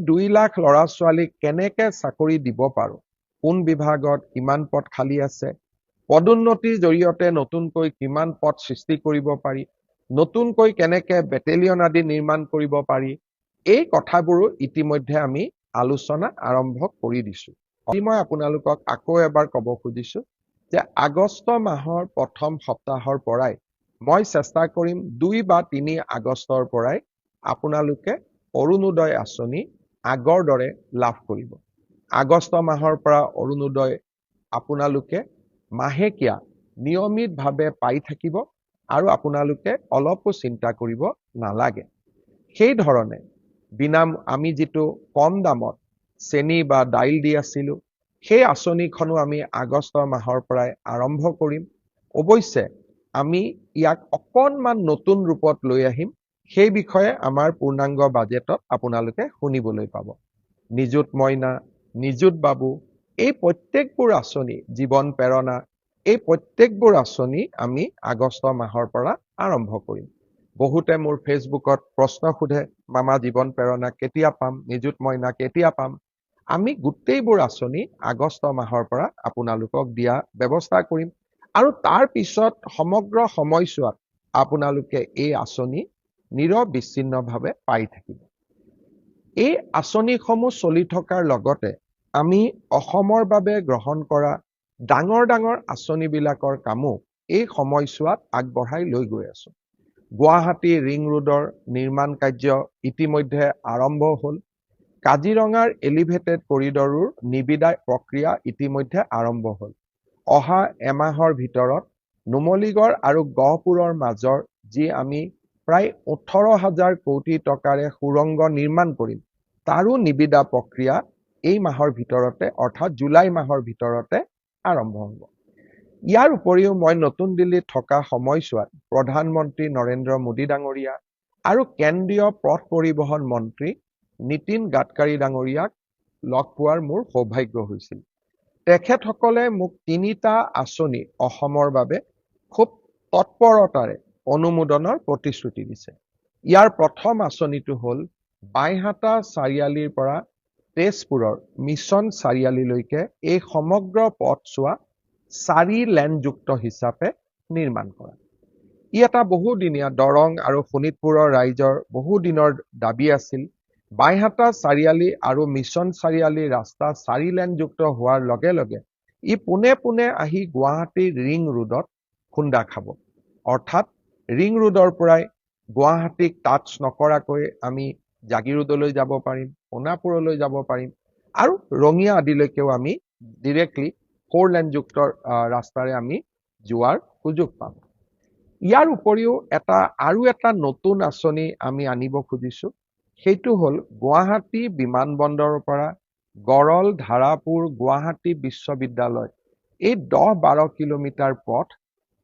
2 লাখ ল'ৰা ছোৱালীক কেনেকে চাকৰি দিব পাৰো, কোন বিভাগত কিমান পদ খালী আছে, পদোন্নতিৰ জৰিয়তে নতুনকৈ কিমান পদ সৃষ্টি কৰিব পাৰি, নতুনকৈ কেনেকে বেটেলিয়ন আদি নিৰ্মাণ কৰিব পাৰি, এই কথাবোৰো ইতিমধ্যে আমি আলোচনা আৰম্ভ কৰি দিছো। আজি মই আপোনালোকক আকৌ এবাৰ ক'ব খুজিছো যে আগষ্ট মাহৰ প্ৰথম সপ্তাহৰ পৰাই মই চেষ্টা কৰিম 2 বা 3 আগষ্টৰ পৰাই আপোনালোকে অৰুণোদয় আঁচনি আগৰ দৰে লাভ কৰিব। আগষ্ট মাহৰ পৰা অৰুণোদয় আপোনালোকে মাহেকীয়া নিয়মিতভাৱে পাই থাকিব আৰু আপোনালোকে অলপো চিন্তা কৰিব নালাগে। সেই ধৰণে আমি যিটো কম দামত চেনি বা দাইল দি আছিলো, সেই আঁচনিখনো আমি আগষ্ট মাহৰ পৰাই আৰম্ভ কৰিম। অৱশ্যে আমি ইয়াক অকণমান নতুন ৰূপত লৈ আহিম, সেই বিষয়ে আমাৰ পূৰ্ণাংগ বাজেটত আপোনালোকে শুনিবলৈ পাব। নিযুত মইনা, নিযুত বাবু, এই প্ৰত্যেকবোৰ আঁচনি, জীৱন প্ৰেৰণা, এই প্ৰত্যেকবোৰ আঁচনি আমি আগষ্ট মাহৰ পৰা আৰম্ভ কৰিম। বহুতে মোৰ ফেচবুকত প্ৰশ্ন সোধে, মামা জীৱন প্ৰেৰণা কেতিয়া পাম, নিযুত মইনা কেতিয়া পাম? আমি গোটেইবোৰ আঁচনি আগষ্ট মাহৰ পৰা আপোনালোকক দিয়া ব্যৱস্থা কৰিম আৰু তাৰ পিছত সমগ্ৰ সময়ছোৱাত আপোনালোকে এই আঁচনি নিৰবিচ্ছিন্নভাৱে পাই থাকিব। এই আঁচনিসমূহ চলি থকাৰ লগতে আমি অসমৰ বাবে গ্ৰহণ কৰা ডাঙৰ ডাঙৰ আঁচনিবিলাকৰ কামো এই সময়ছোৱাত আগবঢ়াই লৈ গৈ আছো। গুৱাহাটী ৰিং ৰোডৰ নিৰ্মাণ কাৰ্য ইতিমধ্যে আৰম্ভ হ'ল। কাজিৰঙাৰ এলিভেটেড কৰিডৰৰ নিবিদা প্ৰক্ৰিয়া ইতিমধ্যে আৰম্ভ হ'ল। অহা এমাহৰ ভিতৰত নুমলীগড় আৰু গহপুৰৰ মাজৰ যি আমি প্ৰায় 18,000 কোটি টকাৰে সুৰংগ নিৰ্মাণ কৰিম, তাৰো নিবিদা প্ৰক্ৰিয়া এই মাহৰ ভিতৰতে অৰ্থাৎ জুলাই মাহৰ ভিতৰতে আৰম্ভ হ'ব। ইয়াৰ উপৰিও মই নতুন দিল্লীত থকা সময়ছোৱাত প্ৰধানমন্ত্ৰী নৰেন্দ্ৰ মোদী ডাঙৰীয়া আৰু কেন্দ্ৰীয় পথ পৰিবহণ মন্ত্ৰী নীতিন গাডকাৰী ডাঙৰীয়াক লগ পোৱাৰ মোৰ সৌভাগ্য হৈছিল। তেখেতসকলে মোক 3টা আঁচনি অসমৰ বাবে খুব তৎপৰতাৰে অনুমোদনৰ প্ৰতিশ্ৰুতি দিছে। ইয়াৰ প্ৰথম আঁচনিটো হ'ল বাইহাটা চাৰিআলিৰ পৰা তেজপুৰৰ মিছন চাৰিআলিলৈকে এই সমগ্ৰ পথছোৱা 4 লেনযুক্ত হিচাপে নিৰ্মাণ কৰা। ই এটা বহুদিনীয়া দৰং আৰু শোণিতপুৰৰ ৰাইজৰ বহুদিনৰ দাবী আছিল। বাইহাটা চাৰিআলি আৰু মিছন চাৰিআলি ৰাস্তা 4 লেনযুক্ত হোৱাৰ লগে লগে ই পোনে পোনে আহি গুৱাহাটীৰ ৰিং ৰোডত খুন্দা খাব। অৰ্থাৎ ৰিং ৰোডৰ পৰাই গুৱাহাটীক টাচ নকৰাকৈ আমি জাগিৰোডলৈ যাব পাৰিম, সোণাপুৰলৈ যাব পাৰিম আৰু ৰঙিয়া আদিলৈকেও আমি ডিৰেক্টলি 4 লেনযুক্ত ৰাস্তাৰে আমি যোৱাৰ সুযোগ পাম। ইয়াৰ উপৰিও আৰু এটা নতুন আঁচনি আমি আনিব খুজিছো। সেইটো হ'ল গুৱাহাটী বিমানবন্দৰৰ পৰা গড়ল, ধাৰাপুৰ, গুৱাহাটী বিশ্ববিদ্যালয় এই 10-12 কিলোমিটাৰ পথ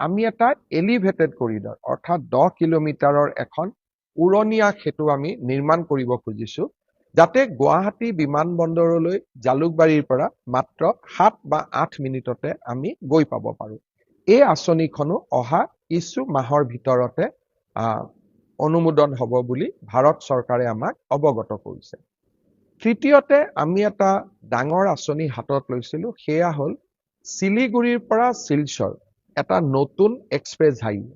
আমি এটা এলিভেটেড কৰিডৰ অৰ্থাৎ 10 কিলোমিটাৰৰ এখন উৰণীয়া সেতু আমি নিৰ্মাণ কৰিব খুজিছো, যাতে গুৱাহাটী বিমানবন্দৰলৈ জালুকবাৰীৰ পৰা মাত্ৰ 7 বা 8 মিনিটতে আমি গৈ পাব পাৰো। এই আঁচনিখনো অহা কিছু মাহৰ ভিতৰতে অনুমোদন হ'ব বুলি ভাৰত চৰকাৰে আমাক অৱগত কৰিছে। তৃতীয়তে আমি এটা ডাঙৰ আঁচনি হাতত লৈছিলো, সেয়া হ'ল শিলিগুৰিৰ পৰা শিলচৰ এটা নতুন এক্সপ্ৰেছ হাইৱে।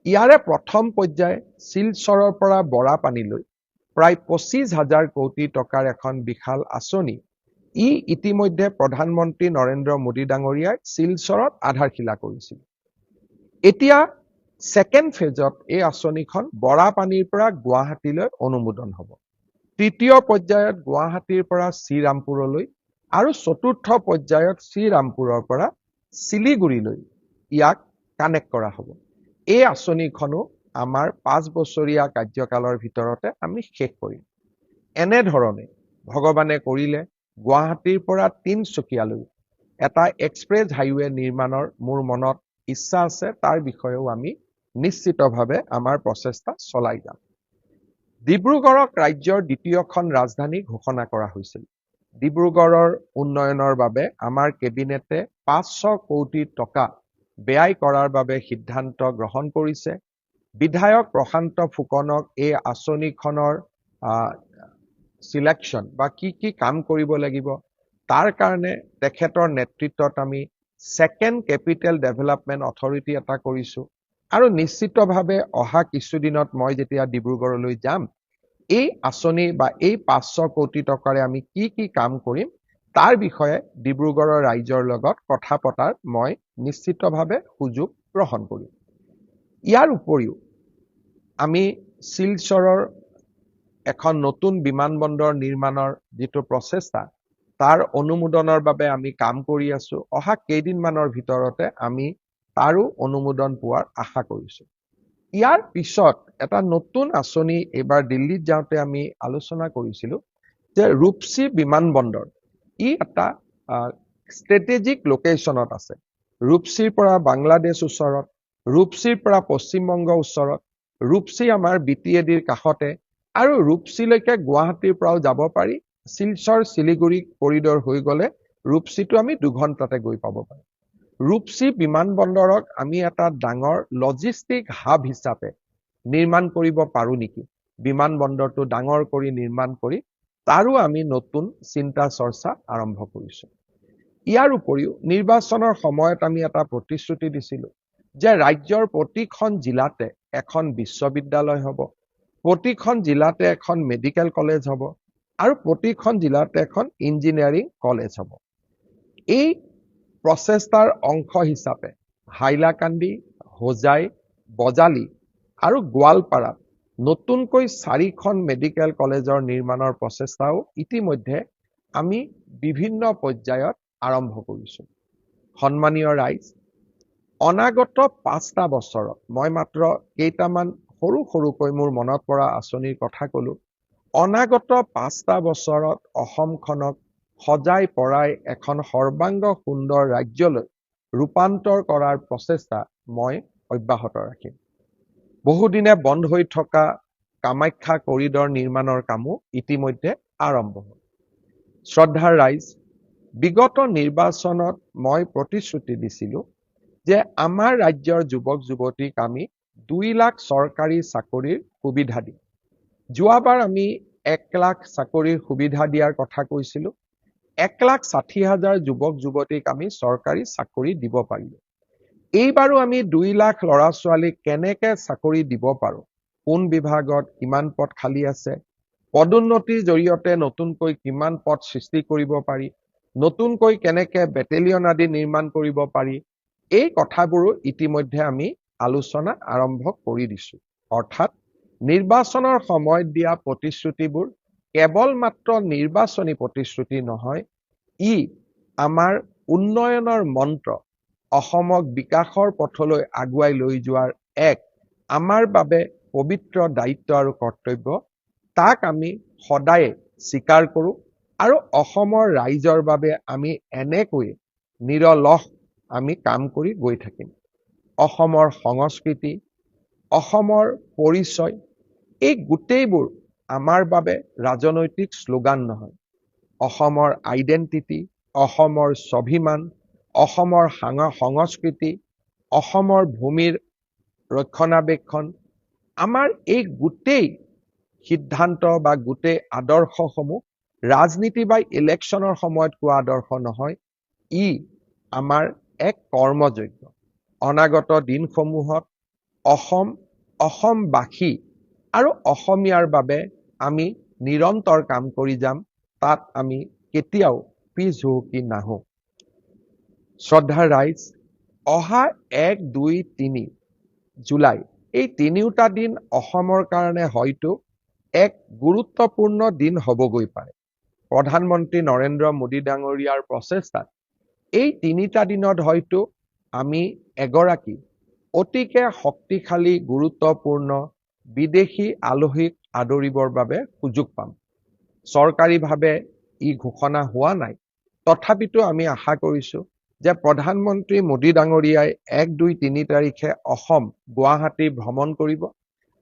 ইয়াৰে প্ৰথম পৰ্যায় শিলচৰৰ পৰা বৰাপানীলৈ প্ৰায় 25,000 কোটি টকাৰ এখন বিশাল আঁচনি। ই ইতিমধ্যে প্ৰধানমন্ত্ৰী নৰেন্দ্ৰ মোদী ডাঙৰীয়াই শিলচৰত আধাৰশিলা কৰিছিল। এতিয়া ছেকেণ্ড ফেজত এই আঁচনিখন বৰাপানীৰ পৰা গুৱাহাটীলৈ অনুমোদন হ'ব। তৃতীয় পৰ্যায়ত গুৱাহাটীৰ পৰা শ্ৰীৰামপুৰলৈ আৰু চতুৰ্থ পৰ্যায়ত শ্ৰীৰামপুৰৰ পৰা শিলিগুৰিলৈ ইয়াক কানেক্ট কৰা হ'ব। এই আঁচনিখনো আমাৰ 5 বছৰীয়া কাৰ্যকালৰ ভিতৰতে আমি শেষ কৰিম। এনেধৰণে ভগৱানে কৰিলে গুৱাহাটীৰ পৰা তিনচুকীয়ালৈ এটা এক্সপ্ৰেছ হাইৱে নিৰ্মাণৰ মোৰ মনত ইচ্ছা আছে, তাৰ বিষয়েও আমি নিশ্চিতভাৱে আমাৰ প্ৰচেষ্টা চলাই যাম। ডিব্ৰুগড়ক ৰাজ্যৰ দ্বিতীয়খন ৰাজধানী ঘোষণা কৰা হৈছিল। ডিব্ৰুগড়ৰ উন্নয়নৰ বাবে আমাৰ কেবিনেটে 500 কোটি টকা ব্যয় কৰাৰ বাবে সিদ্ধান্ত গ্ৰহণ কৰিছে। বিধায়ক প্ৰশান্ত ফুকনক এই আঁচনিখনৰ সিলেকশন বা কি কাম কৰিব লাগিব তাৰ কাৰণে তেখেতৰ নেতৃত্বত আমি সেকেন্ড ক্যাপিটেল ডেভেলপমেন্ট অথৰিটি এটা কৰিছো আৰু নিশ্চিতভাৱে অহা কিছুদিনত মই যেতিয়া ডিব্ৰুগড়লৈ যাম এই আঁচনি বা এই 500 কোটি টকাৰে আমি কি কাম কৰিম তাৰ বিষয়ে ডিব্ৰুগড়ৰ ৰাইজৰ লগত কথা পতাৰ মই নিশ্চিতভাৱে সুযোগ গ্ৰহণ কৰিম। ইয়াৰ উপৰিও আমি শিলচৰৰ এখন নতুন বিমানবন্দৰ নিৰ্মাণৰ যিটো প্ৰচেষ্টা তাৰ অনুমোদনৰ বাবে আমি কাম কৰি আছো অহা কেইদিনমানৰ ভিতৰতে আমি তাৰো অনুমোদন পোৱাৰ আশা কৰিছো। ইয়াৰ পিছত এটা নতুন আঁচনি এবাৰ দিল্লীত যাওঁতে আমি আলোচনা কৰিছিলো যে ৰূপসী বিমানবন্দৰ ই এটা ষ্ট্ৰেটেজিক লোকেশনত আছে। ৰূপসীৰ পৰা বাংলাদেশ ওচৰত, ৰূপসীৰ পৰা পশ্চিমবংগ ওচৰত, ৰূপসী আমাৰ বিটিএডিৰ কাষতে আৰু ৰূপসীলৈকে গুৱাহাটীৰ পৰাও যাব পাৰি। শিলচৰ শিলিগুৰি কৰিডৰ হৈ গলে ৰূপসীটো আমি 2 ঘণ্টাতে গৈ পাব পাৰো। ৰূপসী বিমানবন্দৰক আমি এটা ডাঙৰ লজিষ্টিক হাব হিচাপে নিৰ্মাণ কৰিব পাৰো নেকি, বিমানবন্দৰটো ডাঙৰ কৰি নিৰ্মাণ কৰি তাৰো আমি নতুন চিন্তা চৰ্চা আৰম্ভ কৰিছো। ইয়াৰ উপৰিও নিৰ্বাচনৰ সময়ত আমি এটা প্ৰতিশ্ৰুতি দিছিলো যে ৰাজ্যৰ প্ৰতিখন জিলাতে এখন বিশ্ববিদ্যালয় হ'ব, প্ৰতিখন জিলাতে এখন মেডিকেল কলেজ হ'ব আৰু প্ৰতিখন জিলাতে এখন ইঞ্জিনিয়াৰিং কলেজ হ'ব। এই প্ৰচেষ্টাৰ অংশ হিচাপে হাইলাকান্দি, হোজাই, বজালি আৰু গোৱালপাৰাত নতুনকৈ 4খন মেডিকেল কলেজৰ নিৰ্মাণৰ প্ৰচেষ্টাও ইতিমধ্যে আমি বিভিন্ন পৰ্যায়ত আৰম্ভ কৰিছো। সন্মানীয় ৰাইজ, অনাগত 5টা বছৰত মই মাত্ৰ কেইটামান সৰুকৈ মোৰ মনত পৰা আঁচনিৰ কথা কলো। অনাগত 5টা বছৰত অসমখনক সজাই পৰাই এখন সৰ্বাংগ সুন্দৰ ৰাজ্যলৈ ৰূপান্তৰ কৰাৰ প্ৰচেষ্টা মই অব্যাহত ৰাখিম। বহুদিনে বন্ধ হৈ থকা কামাখ্যা কৰিডৰ নিৰ্মাণৰ কামো ইতিমধ্যে আৰম্ভ হ'ল। শ্ৰদ্ধাৰ ৰাইজ, বিগত নিৰ্বাচনত মই প্ৰতিশ্ৰুতি দিছিলো যে আমাৰ ৰাজ্যৰ যুৱক যুৱতীক আমি 2 লাখ চৰকাৰী চাকৰিৰ সুবিধা দিম। যোৱাবাৰ আমি 1 লাখ চাকৰিৰ সুবিধা দিয়াৰ কথা কৈছিলো। 1,60,000 যুৱক যুৱতীক আমি চৰকাৰী চাকৰি দিব পাৰিলো। এইবাৰো আমি 2 লাখ ল'ৰা ছোৱালীক কেনেকে চাকৰি দিব পাৰো, কোন বিভাগত কিমান পদ খালী আছে, পদোন্নতিৰ জৰিয়তে নতুনকৈ কিমান পদ সৃষ্টি কৰিব পাৰি, নতুনকৈ কেনেকে বেটেলিয়ন আদি নিৰ্মাণ কৰিব পাৰি, এই কথাবোৰো ইতিমধ্যে আমি আলোচনা আৰম্ভ কৰি দিছো। অৰ্থাৎ নিৰ্বাচনৰ সময়ত দিয়া প্ৰতিশ্ৰুতিবোৰ কেৱল মাত্ৰ নিৰ্বাচনী প্ৰতিশ্ৰুতি নহয়, ই আমাৰ উন্নয়নৰ মন্ত্ৰ, অসমক বিকাশৰ পথলৈ আগুৱাই লৈ যোৱাৰ এক আমাৰ বাবে পবিত্ৰ দায়িত্ব আৰু কৰ্তব্য। তাক আমি সদায় স্বীকাৰ কৰো আৰু অসমৰ ৰাইজৰ বাবে আমি এনেকৈ নিৰলস আমি কাম কৰি গৈ থাকিম। অসমৰ সংস্কৃতি, অসমৰ পৰিচয়, এই গোটেইবোৰ আমাৰ বাবে ৰাজনৈতিক শ্লোগান নহয়। অসমৰ আইডেন্টিটি, অসমৰ স্বাভিমান, অসমৰ সংস্কৃতি, অসমৰ ভূমিৰ ৰক্ষণাবেক্ষণ, আমাৰ এই গোটেই সিদ্ধান্ত বা গোটেই আদৰ্শসমূহ ৰাজনীতি বা ইলেকশ্যনৰ সময়ত কোৱা আদৰ্শ নহয়, ই আমাৰ এক কৰ্মযজ্ঞ। অনাগত দিনসমূহত অসমবাসী আৰু অসমীয়াৰ বাবে আমি নিৰন্তৰ কাম কৰি যাম, তাত আমি কেতিয়াও পিছ হুহুকি নাহো। শ্ৰদ্ধাৰ ৰাইজ, অহা 1, 2, 3 জুলাই এই 3টা দিন অসমৰ কাৰণে হয়তো এক গুৰুত্বপূৰ্ণ দিন হ'বগৈ পাৰে। প্ৰধানমন্ত্ৰী নৰেন্দ্ৰ মোদী ডাঙৰীয়াৰ প্ৰচেষ্টাত এই 3টা দিনত হয়তো আমি এগৰাকী অতিকে শক্তিশালী গুৰুত্বপূৰ্ণ বিদেশী আলহীক আদৰিবৰ বাবে সুযোগ পাম। চৰকাৰীভাৱে ই ঘোষণা হোৱা নাই, তথাপিতো আমি আশা কৰিছো যে প্ৰধানমন্ত্ৰী মোদী ডাঙৰীয়াই 1, 2, 3 তাৰিখে অসম গুৱাহাটী ভ্ৰমণ কৰিব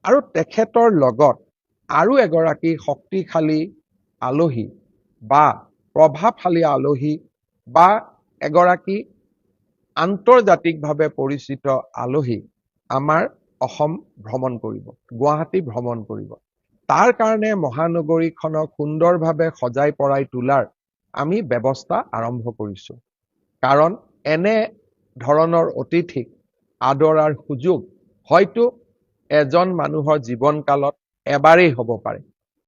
আৰু তেখেতৰ লগত আৰু এগৰাকী শক্তিশালী আলহী বা প্ৰভাৱশালী আলহী বা এগৰাকী আন্তৰ্জাতিকভাৱে পৰিচিত আলহী আমাৰ অসম ভ্ৰমণ কৰিব, গুৱাহাটী ভ্ৰমণ কৰিব। তাৰ কাৰণে মহানগৰীখনক সুন্দৰভাৱে সজাই পৰাই তোলাৰ আমি ব্যৱস্থা আৰম্ভ কৰিছো। কাৰণ এনে ধৰণৰ অতিথিক আদৰাৰ সুযোগ হয়তো এজন মানুহৰ জীৱন কালত এবাৰেই হ'ব পাৰে।